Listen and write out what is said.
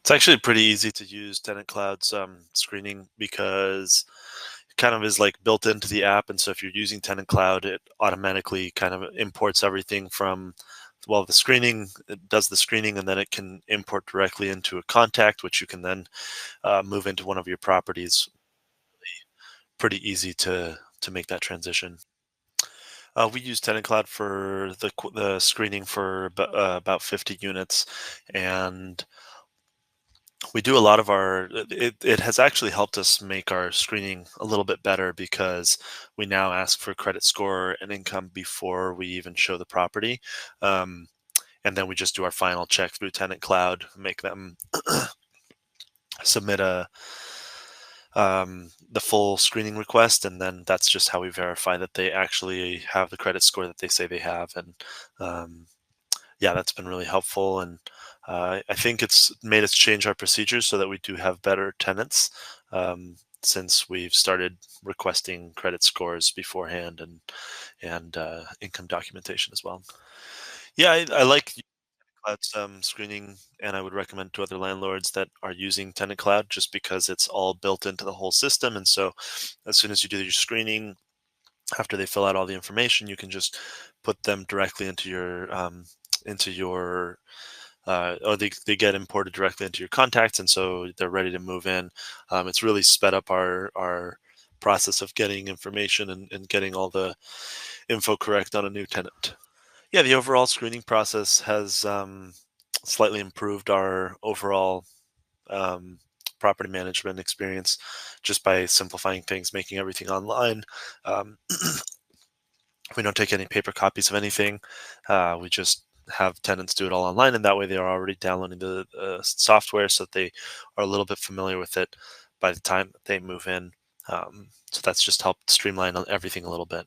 It's actually pretty easy to use TenantCloud's screening because it kind of is like built into the app. And so if you're using TenantCloud, it automatically kind of imports everything from, well, the screening, it does the screening, and then it can import directly into a contact, which you can then move into one of your properties. Pretty easy to make that transition. We use TenantCloud for the screening for about 50 units, and we do a lot of it has actually helped us make our screening a little bit better because we now ask for credit score and income before we even show the property. Um, and then we just do our final check through Tenant Cloud, make them submit the full screening request, and then that's just how we verify that they actually have the credit score that they say they have. And um, yeah, that's been really helpful. And I think it's made us change our procedures so that we do have better tenants since we've started requesting credit scores beforehand and income documentation as well. Yeah, I like Cloud's screening, and I would recommend to other landlords that are using Tenant Cloud just because it's all built into the whole system. And so, as soon as you do your screening, after they fill out all the information, you can just put them directly into your or they get imported directly into your contacts, and so they're ready to move in. It's really sped up our process of getting information and getting all the info correct on a new tenant. Yeah, the overall screening process has slightly improved our overall um, property management experience just by simplifying things, making everything online. Um, we don't take any paper copies of anything. We just have tenants do it all online, and that way they are already downloading the software, so that they are a little bit familiar with it by the time that they move in. So that's just helped streamline everything a little bit.